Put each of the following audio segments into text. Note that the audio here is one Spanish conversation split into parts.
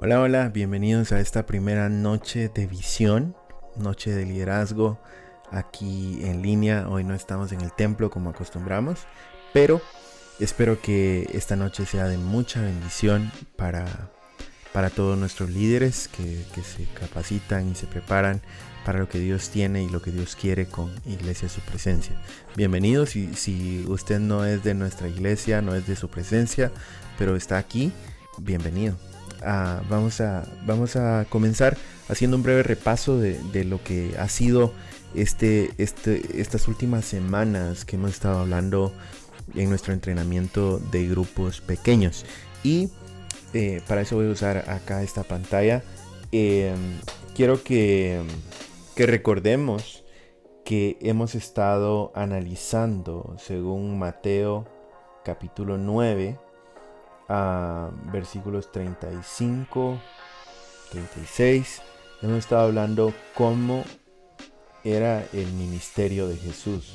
Hola, hola, bienvenidos a esta primera noche de visión, noche de liderazgo aquí en línea. Hoy no estamos en el templo como acostumbramos, pero espero que esta noche sea de mucha bendición para todos nuestros líderes que se capacitan y se preparan para lo que Dios tiene y lo que Dios quiere con Iglesia Su Presencia. Bienvenidos, y si usted no es de nuestra iglesia, no es de Su Presencia, pero está aquí, bienvenido. Vamos a comenzar haciendo un breve repaso de lo que ha sido estas últimas semanas que hemos estado hablando en nuestro entrenamiento de grupos pequeños. Y para eso voy a usar acá esta pantalla. Quiero que recordemos que hemos estado analizando según Mateo capítulo 9, versículos 35, 36. Hemos estado hablando cómo era el ministerio de Jesús.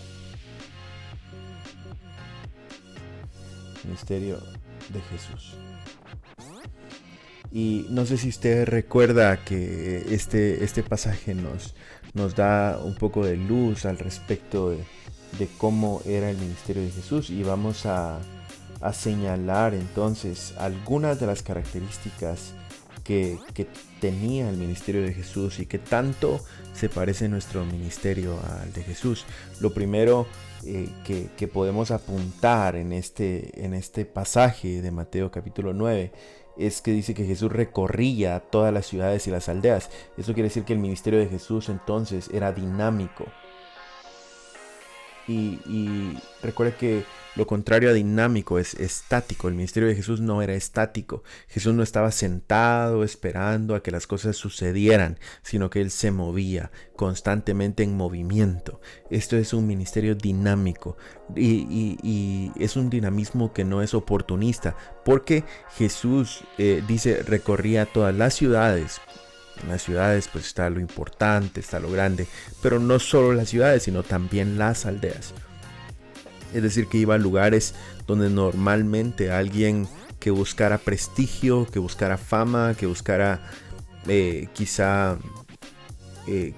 Ministerio de Jesús. Y no sé si usted recuerda que este pasaje nos da un poco de luz al respecto de cómo era el ministerio de Jesús. Y vamos a señalar entonces algunas de las características que tenía el ministerio de Jesús y que tanto se parece nuestro ministerio al de Jesús. Lo primero que podemos apuntar en este pasaje de Mateo capítulo 9 es que dice que Jesús recorría todas las ciudades y las aldeas. Eso quiere decir que el ministerio de Jesús entonces era dinámico. Y recuerde que lo contrario a dinámico es estático. El ministerio de Jesús no era estático. Jesús no estaba sentado esperando a que las cosas sucedieran, sino que Él se movía constantemente en movimiento. Esto es un ministerio dinámico y es un dinamismo que no es oportunista, porque Jesús dice recorría todas las ciudades. En las ciudades pues está lo importante, está lo grande, pero no solo las ciudades, sino también las aldeas. Es decir, que iba a lugares donde normalmente alguien que buscara prestigio, que buscara fama, que buscara quizá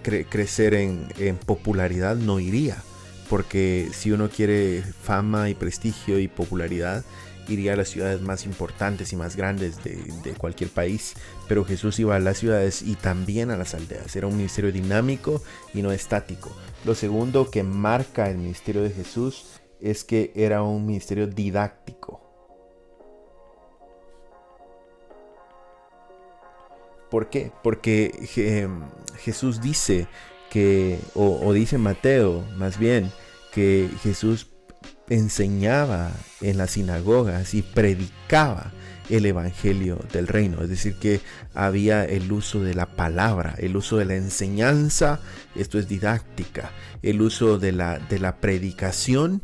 crecer en popularidad no iría. Porque si uno quiere fama y prestigio y popularidad, iría a las ciudades más importantes y más grandes de cualquier país. Pero Jesús iba a las ciudades y también a las aldeas. Era un ministerio dinámico y no estático. Lo segundo que marca el ministerio de Jesús es que era un ministerio didáctico. ¿Por qué? Porque Jesús dice que, o dice Mateo más bien, que Jesús enseñaba en las sinagogas y predicaba el evangelio del reino. Es decir, que había el uso de la palabra, el uso de la enseñanza, esto es didáctica, el uso de la predicación.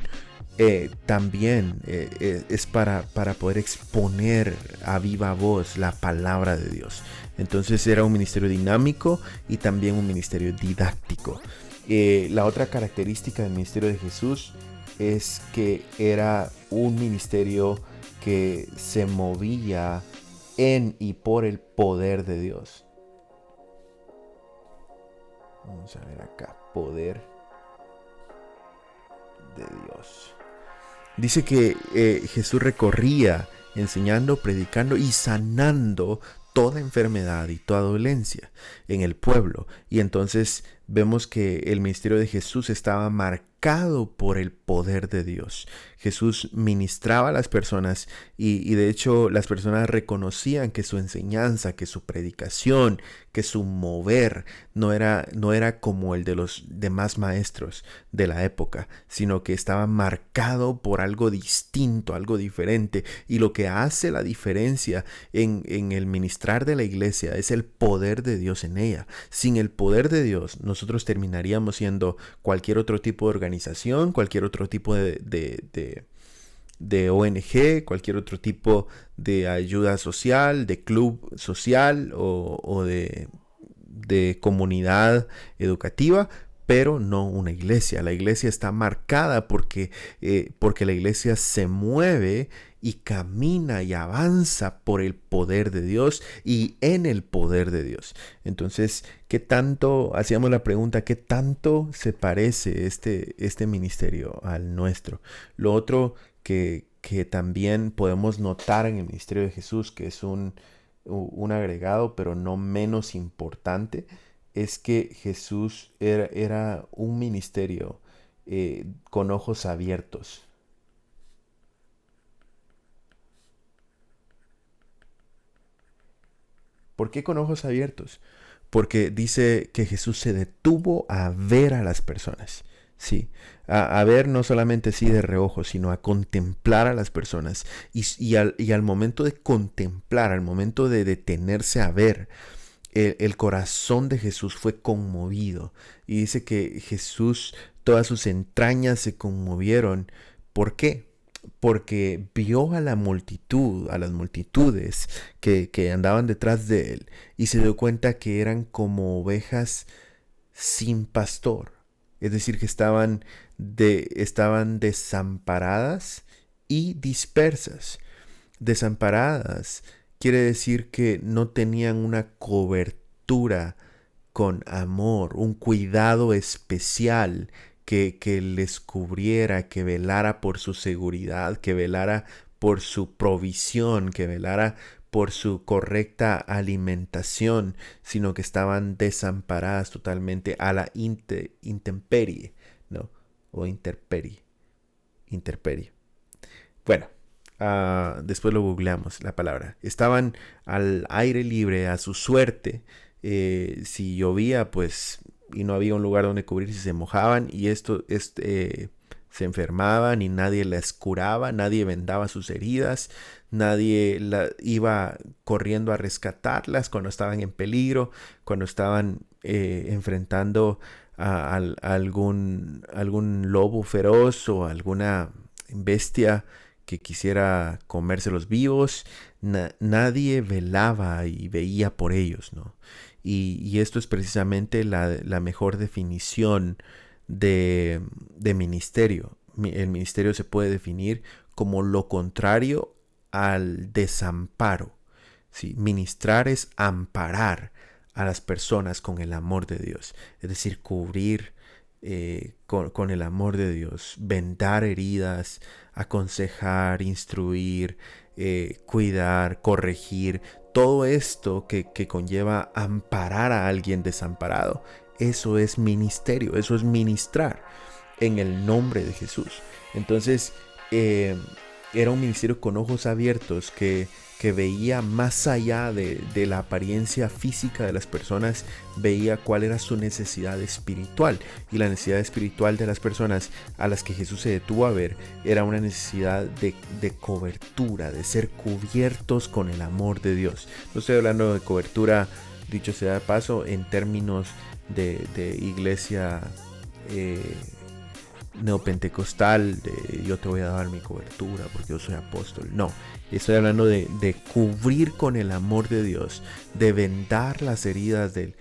También es para poder exponer a viva voz la palabra de Dios. Entonces era un ministerio dinámico y también un ministerio didáctico. La otra característica del ministerio de Jesús es que era un ministerio que se movía en y por el poder de Dios. Vamos a ver acá, poder de Dios. Dice que Jesús recorría enseñando, predicando y sanando toda enfermedad y toda dolencia en el pueblo. Y entonces vemos que el ministerio de Jesús estaba marcado por el poder de Dios. Jesús ministraba a las personas y de hecho las personas reconocían que su enseñanza, que su predicación, que su mover no era como el de los demás maestros de la época, sino que estaba marcado por algo distinto, algo diferente. Y lo que hace la diferencia en el ministrar de la iglesia es el poder de Dios en ella. Sin el poder de Dios, nosotros terminaríamos siendo cualquier otro tipo de organización, cualquier otro tipo de ONG, cualquier otro tipo de ayuda social, de club social o de comunidad educativa, pero no una iglesia. La iglesia está marcada porque la iglesia se mueve y camina y avanza por el poder de Dios y en el poder de Dios. Entonces, ¿qué tanto, hacíamos la pregunta, qué tanto se parece este ministerio al nuestro? Lo otro que también podemos notar en el ministerio de Jesús, que es un agregado, pero no menos importante, es que Jesús era un ministerio con ojos abiertos. ¿Por qué con ojos abiertos? Porque dice que Jesús se detuvo a ver a las personas. Sí, a ver no solamente sí de reojo, sino a contemplar a las personas. Y al momento de contemplar, al momento de detenerse a ver, el corazón de Jesús fue conmovido. Y dice que Jesús, todas sus entrañas se conmovieron. ¿Por qué? Porque vio a la multitud, a las multitudes que andaban detrás de él, y se dio cuenta que eran como ovejas sin pastor. Es decir, que estaban desamparadas y dispersas. Desamparadas quiere decir que no tenían una cobertura con amor, un cuidado especial que les cubriera, que velara por su seguridad, que velara por su provisión, que velara por su correcta alimentación, sino que estaban desamparadas totalmente a la intemperie, ¿no? O interperie. Bueno, después lo googleamos la palabra. Estaban al aire libre, a su suerte. Si llovía, pues, y no había un lugar donde cubrirse, se mojaban y se enfermaban y nadie las curaba, nadie vendaba sus heridas, nadie iba corriendo a rescatarlas cuando estaban en peligro, cuando estaban enfrentando a algún lobo feroz o alguna bestia que quisiera comérselos vivos. Nadie velaba y veía por ellos, ¿no? Y esto es precisamente la mejor definición de ministerio. El ministerio se puede definir como lo contrario al desamparo. ¿Sí? Ministrar es amparar a las personas con el amor de Dios, es decir, cubrir con el amor de Dios, vendar heridas, aconsejar, instruir, cuidar, corregir, todo esto que conlleva amparar a alguien desamparado. Eso es ministerio, eso es ministrar en el nombre de Jesús. Entonces, era un ministerio con ojos abiertos que veía más allá de la apariencia física de las personas, veía cuál era su necesidad espiritual. Y la necesidad espiritual de las personas a las que Jesús se detuvo a ver era una necesidad de cobertura, de ser cubiertos con el amor de Dios. No estoy hablando de cobertura, dicho sea de paso, en términos de iglesia neopentecostal, yo te voy a dar mi cobertura porque yo soy apóstol. No, estoy hablando de cubrir con el amor de Dios, de vendar las heridas de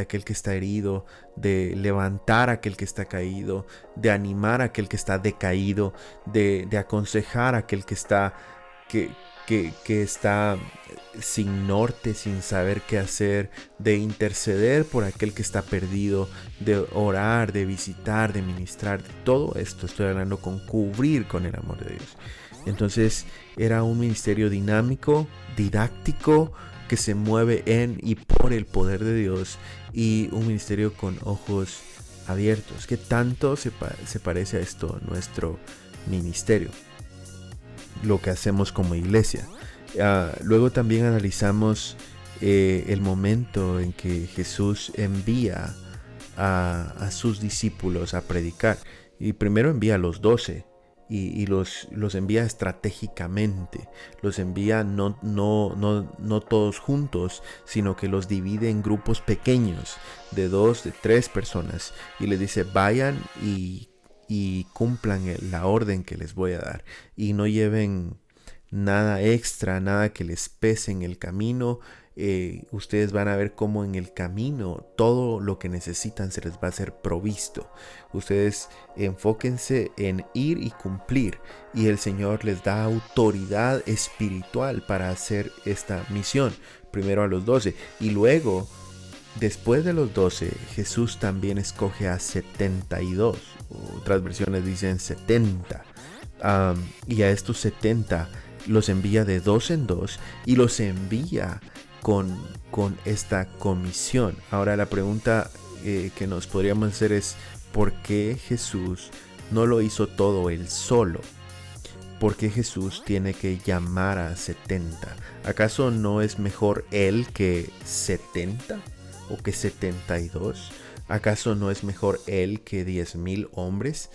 aquel que está herido, de levantar a aquel que está caído, de animar a aquel que está decaído, de aconsejar a aquel que está sin norte, sin saber qué hacer, de interceder por aquel que está perdido, de orar, de visitar, de ministrar. De todo esto estoy hablando con cubrir con el amor de Dios. Entonces era un ministerio dinámico, didáctico, que se mueve en y por el poder de Dios, y un ministerio con ojos abiertos. ¿Qué tanto se parece a esto nuestro ministerio? Lo que hacemos como iglesia. Luego también analizamos el momento en que Jesús envía a sus discípulos a predicar. Y primero envía a los 12 y los envía estratégicamente. Los envía no todos juntos, sino que los divide en grupos pequeños de 2, de 3 personas. Y les dice, vayan y cumplan la orden que les voy a dar. Y no lleven nada extra, nada que les pese en el camino. Ustedes van a ver cómo en el camino todo lo que necesitan se les va a ser provisto. Ustedes enfóquense en ir y cumplir, y el Señor les da autoridad espiritual para hacer esta misión. Primero a los 12 y luego, después de los 12, Jesús también escoge a 72. Otras versiones dicen 70. Y a estos 70 los envía de 2 en 2 y los envía con esta comisión. Ahora la pregunta que nos podríamos hacer es: ¿por qué Jesús no lo hizo todo él solo? ¿Por qué Jesús tiene que llamar a 70? ¿Acaso no es mejor él que 70 o que 72? ¿Acaso no es mejor él que 10,000 hombres?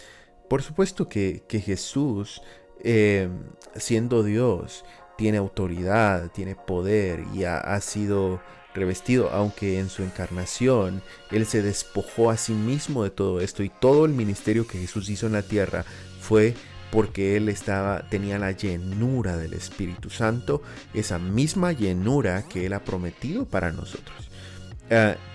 Por supuesto que Jesús, siendo Dios, tiene autoridad, tiene poder y ha sido revestido, aunque en su encarnación Él se despojó a sí mismo de todo esto, y todo el ministerio que Jesús hizo en la tierra fue porque Él tenía la llenura del Espíritu Santo, esa misma llenura que Él ha prometido para nosotros.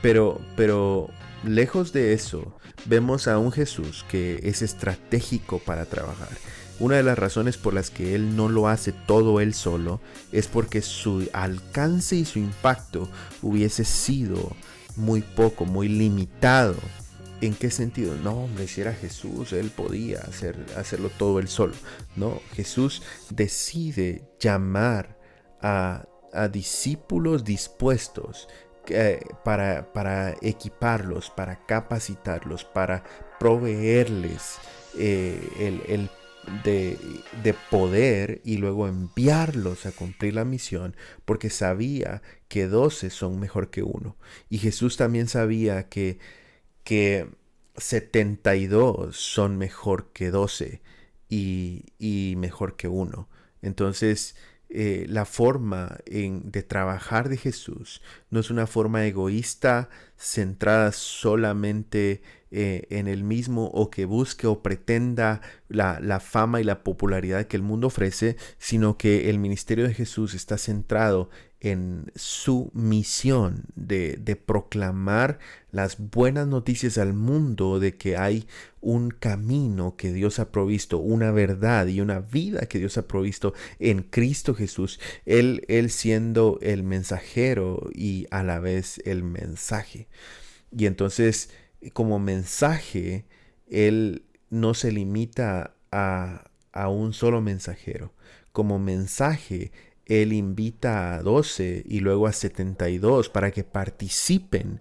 Pero lejos de eso, vemos a un Jesús que es estratégico para trabajar. Una de las razones por las que Él no lo hace todo Él solo es porque su alcance y su impacto hubiese sido muy poco, muy limitado. ¿En qué sentido? No, hombre, si era Jesús, Él podía hacerlo todo Él solo. No, Jesús decide llamar a discípulos dispuestos para equiparlos, para capacitarlos, para proveerles de poder, y luego enviarlos a cumplir la misión, porque sabía que 12 son mejor que uno. Y Jesús también sabía que 72 son mejor que 12 y mejor que uno. Entonces, la forma de trabajar de Jesús no es una forma egoísta, centrada solamente en el mismo, o que busque o pretenda la fama y la popularidad que el mundo ofrece, sino que el ministerio de Jesús está centrado en su misión de proclamar las buenas noticias al mundo de que hay un camino que Dios ha provisto, una verdad y una vida que Dios ha provisto en Cristo Jesús, él siendo el mensajero y a la vez el mensaje. Y entonces, como mensaje, Él no se limita a un solo mensajero. Como mensaje, Él invita a 12 y luego a 72 para que participen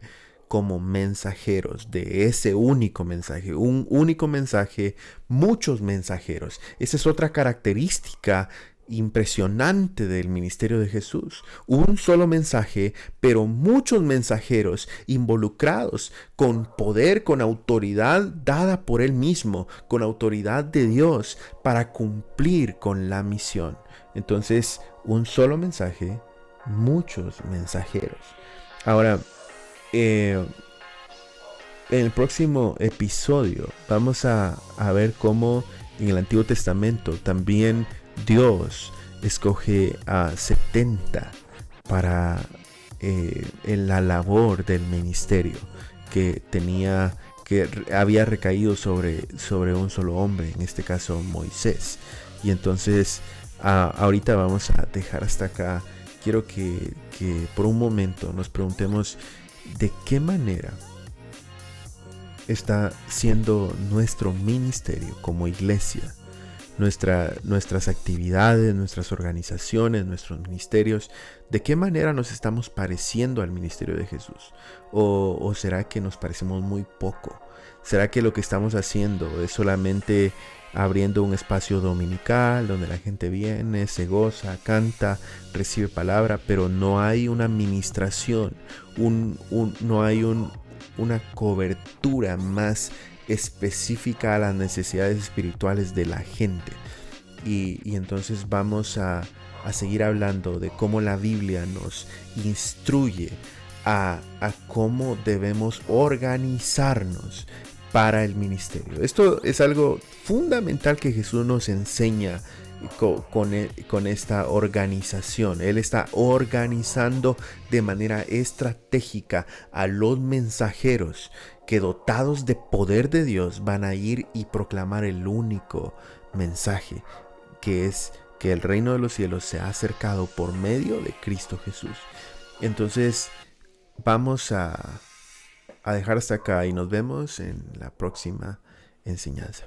como mensajeros de ese único mensaje. Un único mensaje, muchos mensajeros. Esa es otra característica impresionante del ministerio de Jesús. Un solo mensaje, pero muchos mensajeros involucrados, con poder, con autoridad dada por Él mismo, con autoridad de Dios para cumplir con la misión. Entonces, un solo mensaje, muchos mensajeros. Ahora, en el próximo episodio vamos a ver cómo en el Antiguo Testamento también Dios escoge a 70 para en la labor del ministerio que había recaído sobre un solo hombre, en este caso Moisés. Y entonces ahorita vamos a dejar hasta acá. Quiero que por un momento nos preguntemos de qué manera está siendo nuestro ministerio como iglesia, nuestras actividades, nuestras organizaciones, nuestros ministerios. ¿De qué manera nos estamos pareciendo al ministerio de Jesús? ¿O será que nos parecemos muy poco? ¿Será que lo que estamos haciendo es solamente abriendo un espacio dominical donde la gente viene, se goza, canta, recibe palabra, pero no hay una administración, no hay una cobertura más específica a las necesidades espirituales de la gente? Y entonces vamos a seguir hablando de cómo la Biblia nos instruye a cómo debemos organizarnos para el ministerio. Esto es algo fundamental que Jesús nos enseña con esta organización. Él está organizando de manera estratégica a los mensajeros que, dotados de poder de Dios, van a ir y proclamar el único mensaje, que es que el reino de los cielos se ha acercado por medio de Cristo Jesús. Entonces vamos a dejar hasta acá y nos vemos en la próxima enseñanza.